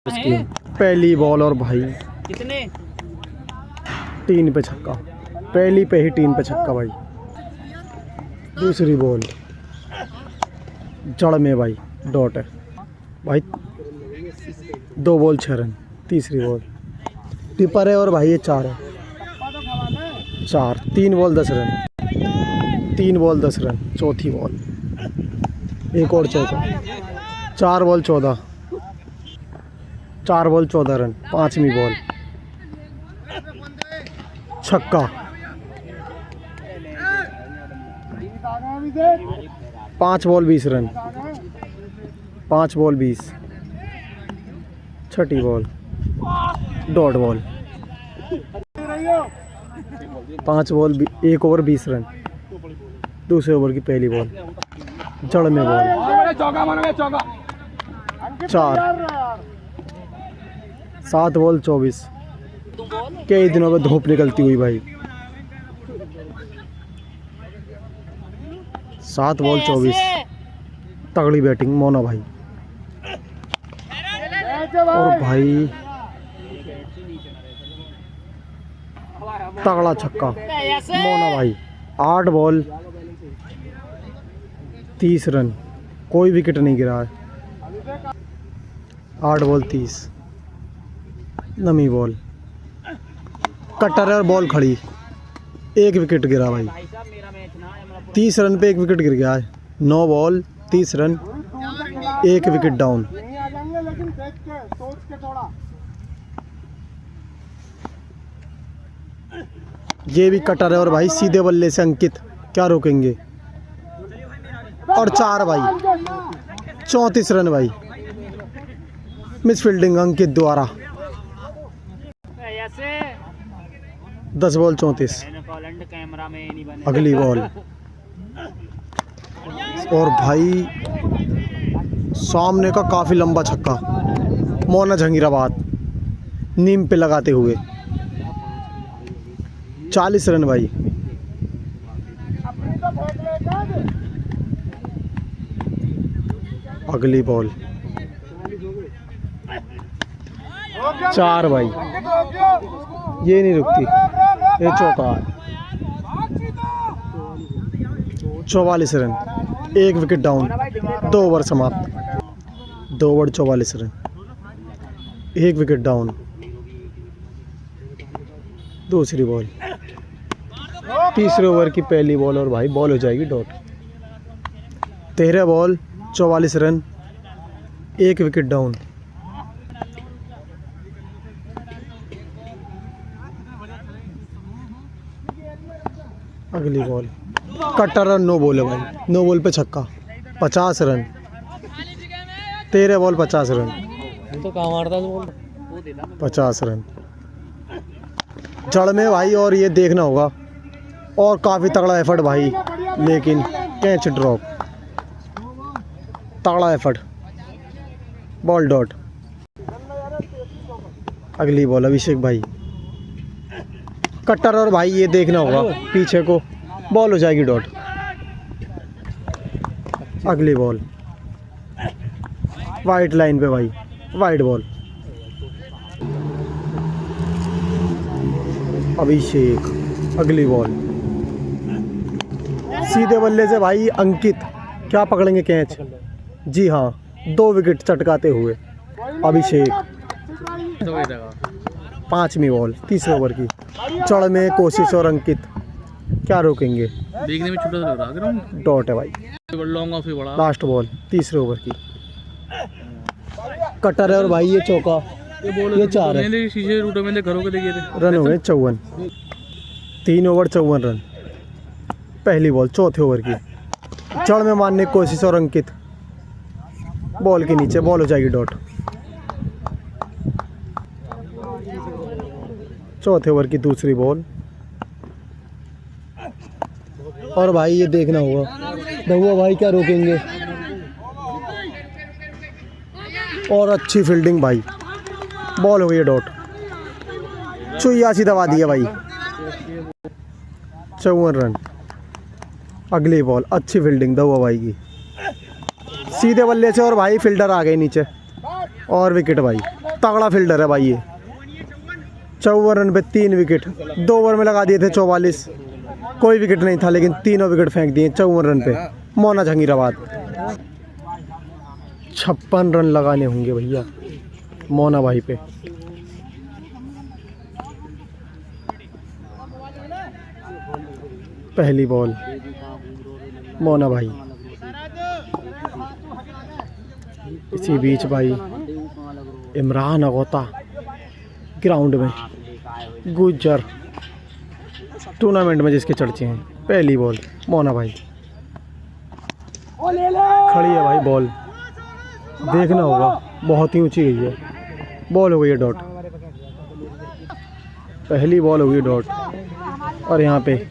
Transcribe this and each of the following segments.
इसकी पहली बॉल और भाई कितने 3 पे छक्का। पहली पे ही 3 पे छक्का भाई। दूसरी बॉल जड़ में भाई डॉट है भाई। 2 बॉल 6 रन। तीसरी बॉल टिपर है और भाई ये 4 है। 4 3 बॉल 10 रन। 3 ball 10 run. चौथी बॉल एक और चौका। 4 बॉल 14। 4 ball 14 run. पांचवी बॉल छक्का। 5 बॉल 20 रन। 5 बॉल 20। छठी ball dot ball. 5 ball 1 over 20 run. दूसरे ओवर की पहली बॉल जड़ में बॉल 4। 7 बॉल 24। कई दिनों में धूप निकलती हुई भाई। 7 बॉल 24। तगड़ी बैटिंग मोना भाई। और भाई तगड़ा छक्का मोना भाई। 8 बॉल 30 रन। कोई विकेट नहीं गिरा है। 8 बॉल 30। नमी बॉल कटर और बॉल खड़ी। 1 विकेट गिरा भाई। 30 रन पे 1 विकेट गिर गया है। 9 बॉल 30 रन। 1 wicket down. ये भी कटर है और भाई सीधे बल्ले से अंकित क्या रोकेंगे। और 4 भाई 34 रन भाई। मिस फील्डिंग अंकित द्वारा। 10 बॉल 34। अगली बॉल और भाई सामने का काफी लंबा छक्का मोना जहांगीराबाद नीम पे लगाते हुए। 40 रन भाई। अगली बॉल 4 भाई। ये नहीं रुकती। ये चौका। 44 रन। 1 wicket down. 2 ओवर समाप्त। 2 ओवर 44 रन। 1 wicket down. दूसरी बॉल तीसरे ओवर की पहली बॉल और भाई बॉल हो जाएगी dot. 13 ball 44 run. 1 wicket down. अगली बॉल कटर और नो बॉल है भाई। नो बॉल पे छक्का। 50 रन। 13 ball 50 run. तो कहाँ मारता है 50 रन जड़ में भाई। और ये देखना होगा। और काफ़ी तगड़ा एफर्ट भाई लेकिन कैच ड्रॉप। तगड़ा एफर्ट बॉल डॉट। अगली बॉल अभिषेक भाई कटर और भाई ये देखना होगा पीछे को बॉल हो जाएगी डॉट। अगली बॉल वाइट लाइन पे भाई वाइट बॉल। अभिषेक अगली बॉल सीधे बल्ले से भाई अंकित क्या पकड़ेंगे कैच। जी हाँ 2 विकेट चटकाते हुए अभिषेक। 5वीं बॉल तीसरे ओवर की चढ़ में कोशिश और अंकित क्या रोकेंगे। देखने में छोटा लग रहा है। डॉट है भाई। लॉन्ग ऑफ ही बड़ा। लास्ट बॉल तीसरे ओवर की कटर है और भाई ये चौका। ये 4 है। शीशे रूट में घरों के देखे थे। रन हुए 54। 3 ओवर 54 रन। पहली बॉल चौथे ओवर की जड़ में मारने की कोशिश और अंकित बॉल के नीचे बॉल हो जाएगी डॉट। चौथे ओवर की दूसरी बॉल और भाई ये देखना होगा धुआ भाई क्या रोकेंगे। और अच्छी फील्डिंग भाई बॉल हो गई डॉट। चुयासी दबा दिया भाई। 54 रन। अगली बॉल अच्छी फील्डिंग धुआ भाई की सीधे बल्ले से और भाई फील्डर आ गए नीचे। और विकेट भाई, तगड़ा फील्डर है भाई ये। 54 रन पे 3 विकेट। 2 ओवर में लगा दिए थे 44, कोई विकेट नहीं था लेकिन तीनों विकेट फेंक दिए 54 रन पे। मोना जहांगीराबाद 56 रन लगाने होंगे भैया मोना भाई पे। पहली बॉल मोना भाई, इसी बीच भाई इमरान अगोता ग्राउंड में, गुज्जर टूर्नामेंट में जिसके चर्चे हैं। पहली बॉल मोना भाई, खड़ी है भाई बॉल, देखना होगा, बहुत ही ऊंची गई है। बॉल हो गई है डॉट, पहली बॉल हो गई डॉट। और यहाँ पे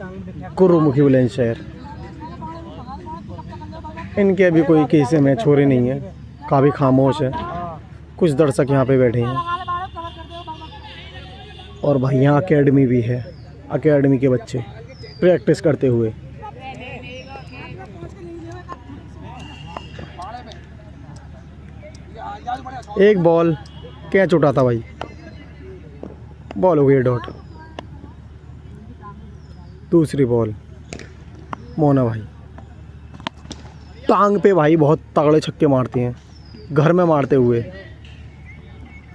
गुरुमुखी बुलंदशहर, इनके अभी कोई किसी मैच हो रही नहीं है, काफ़ी खामोश है। कुछ दर्शक यहाँ पे बैठे हैं और भाई यहाँ अकेडमी भी है, अकेडमी के बच्चे प्रैक्टिस करते हुए। एक बॉल कैच उठा था भाई, बॉल हो गई डॉट। दूसरी बॉल मोना भाई, टांग पे भाई बहुत तगड़े छक्के मारते हैं, घर में मारते हुए।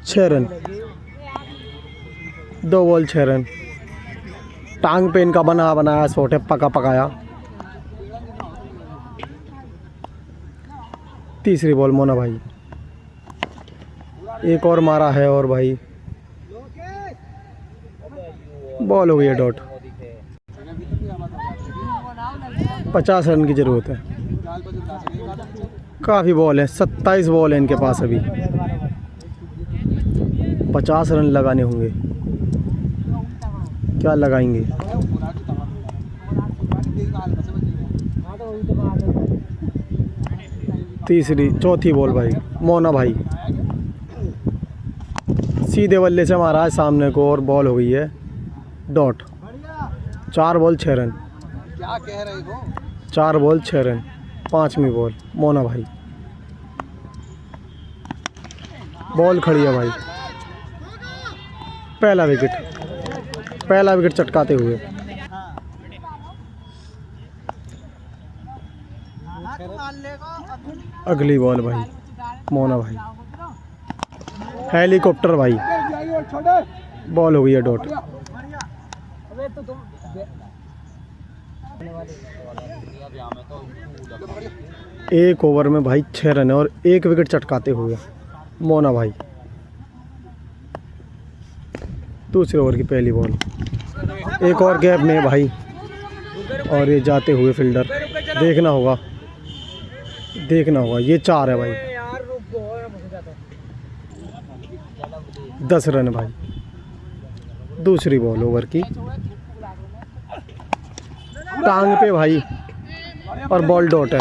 6 रन, 2 बॉल 6 रन। टांग पे इनका बना बनाया शॉट है, पका पकाया। तीसरी बॉल मोना भाई, एक और मारा है और भाई बॉल हो गई है डॉट। 50 रन की ज़रूरत है, काफ़ी बॉल है, 27 बॉल है इनके पास अभी। 50 रन लगाने होंगे, क्या लगाएंगे? चौथी बॉल भाई मोना भाई, सीधे बल्ले से मारा है सामने को और बॉल हो गई है डॉट। 4 बॉल 6 रन, क्या कह रहे हो? 4 बॉल 6 रन। 5वीं बॉल मोना भाई, बॉल खड़ी है भाई। पहला विकेट चटकाते हुए। अगली बॉल भाई मोना भाई, हेलीकॉप्टर भाई, बॉल हो गई है डॉट। एक ओवर में भाई 6 रन और 1 विकेट चटकाते हुए मोना भाई। दूसरे ओवर की पहली बॉल, एक और गैप में भाई, और ये जाते हुए फील्डर, देखना होगा, ये 4 है भाई। 10 रन भाई। दूसरी बॉल ओवर की, टांग पे भाई और बॉल डॉट है।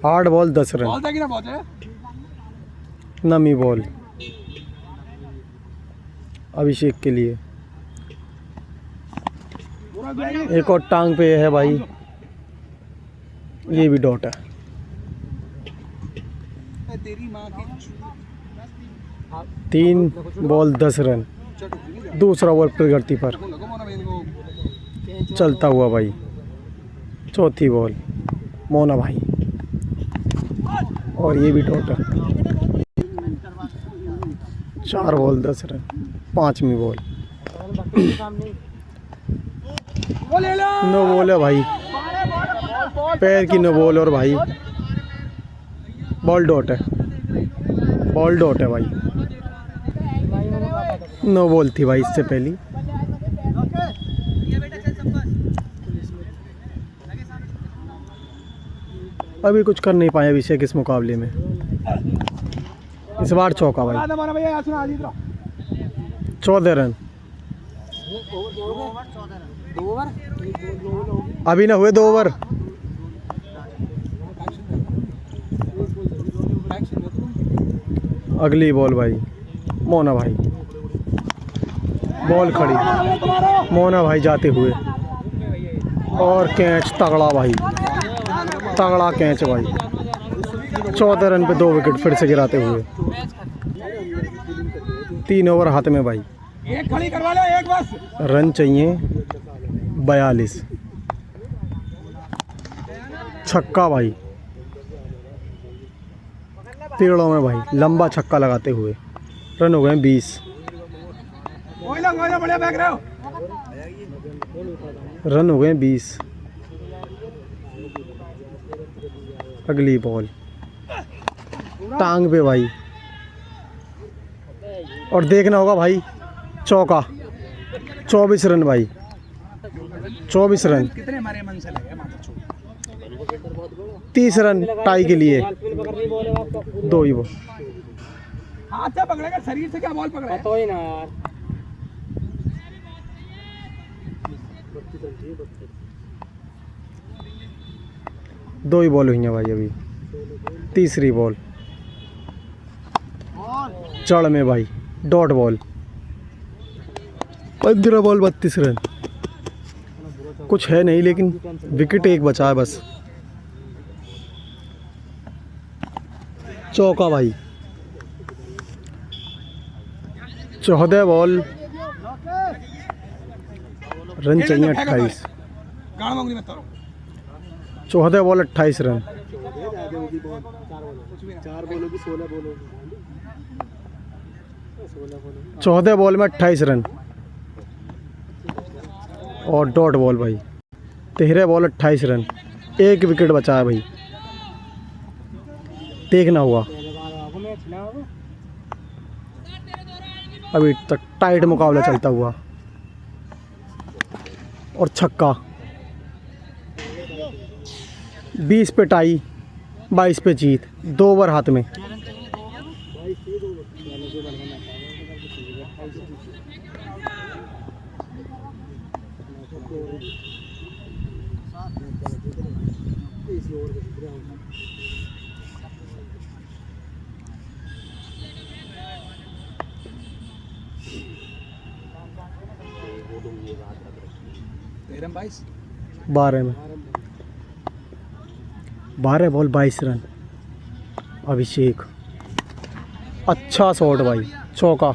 8 बॉल 10 रन। नमी बॉल अभिषेक के लिए, एक और टांग पे है भाई, ये भी डॉट है। 3 बॉल 10 रन। दूसरा बॉल प्रगति पर चलता हुआ भाई। चौथी बॉल मोना भाई, और ये भी डॉट है। 4 बॉल 10 रन। 5वीं बॉल, नो बॉल है भाई, पैर की नो बॉल और भाई बॉल डॉट है, भाई। नो बॉल थी भाई इससे पहली। अभी कुछ कर नहीं पाए अभिषेक इस मुकाबले में। इस बार चौका भाई। 14 रन। अभी ना हुए 2 ओवर। अगली बॉल भाई मोना भाई, बॉल खड़ी, मोना भाई जाते हुए और कैच तगड़ा भाई, तगड़ा कैच भाई। 14 रन पे 2 विकेट फिर से गिराते हुए। 3 ओवर हाथ में भाई। एक खड़ी करवा लो, एक बस। रन चाहिए 42। छक्का भाई, पेड़ों में भाई लंबा छक्का लगाते हुए। रन हो गए 20। बढ़िया बैक रहे हो। रन हो गए 20। अगली बॉल टांग पे भाई, और देखना होगा भाई चौका। 24 रन भाई, 24 रन। कितने हमारे मन से लगे 30 रन टाई के लिए। 2 ही बॉल। हाथ से पकड़ेगा, शरीर से क्या बॉल पकड़े तो ही ना यार। दो ही बॉल हुई हैं भाई अभी। तीसरी बॉल चढ़ में भाई, डॉट बॉल। 15 ball 32 run. कुछ है नहीं, लेकिन विकेट एक बचा है बस। चौका भाई। 14 बॉल, रन चाहिए 28। 14 बॉल 28 रन। 14 बॉल में 28 रन और डॉट बॉल भाई। 13 बॉल 28 रन। एक विकेट बचा है भाई, देखना हुआ। अभी तक टाइट मुकाबला चलता हुआ, और छक्का। 20 पे टाई, 22 पे जीत। 2 ओवर हाथ में। तेरह 22। 12 में 12 बॉल 22 रन। अभिषेक, अच्छा शॉट भाई, चौका।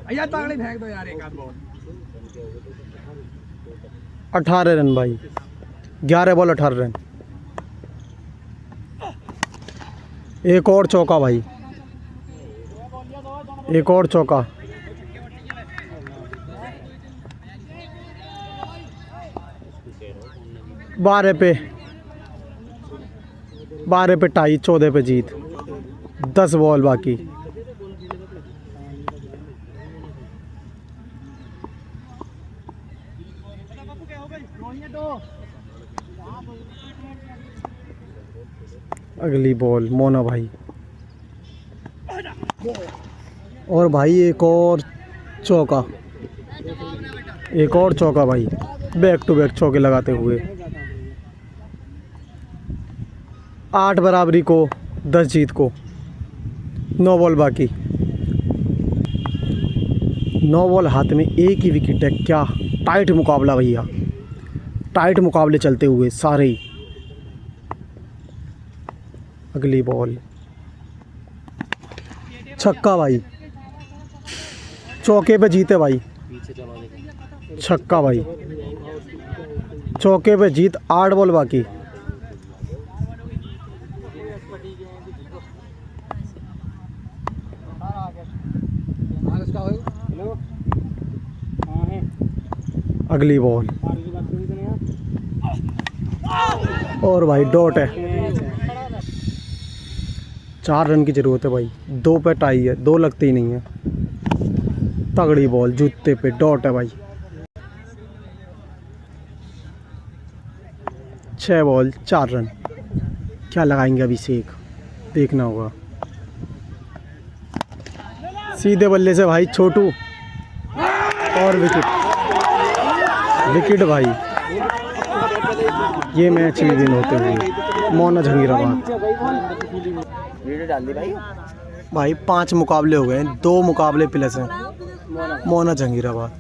भैया तागड़ी फेंक दो यार, एक आध बॉल। 18 रन भाई। 11 बॉल 18 रन। एक और चौका भाई, एक और चौका। बारह पे टाई, 14 पे जीत। 10 बॉल बाकी। अगली बॉल मोना भाई, और भाई एक और चौका। एक और चौका भाई, बैक टू बैक चौके लगाते हुए। 8 बराबरी को, 10 जीत को। 9 बॉल बाकी। 9 बॉल हाथ में, एक ही विकेट है। क्या टाइट मुकाबला भैया, टाइट मुकाबले चलते हुए सारे ही। अगली बॉल छक्का भाई, चौके पे जीते भाई। छक्का भाई, चौके पे जीत। 8 बॉल बाकी। अगली बॉल, और भाई डॉट है। 4 रन की ज़रूरत है भाई। 2 पे टाई है, 2 लगती ही नहीं है। तगड़ी बॉल, जूते पे डॉट है भाई। 6 बॉल 4 रन। क्या लगाएंगे अभिषेक, देखना होगा। सीधे बल्ले से भाई छोटू, और विकेट। विकेट भाई, ये मैच भी विन होते हुए। मोना जहांगीराबाद। वीडियो डाल दी भाई। भाई 5 मुकाबले हो गए हैं, 2 मुकाबले प्लस हैं। मोना जंगीराबाद।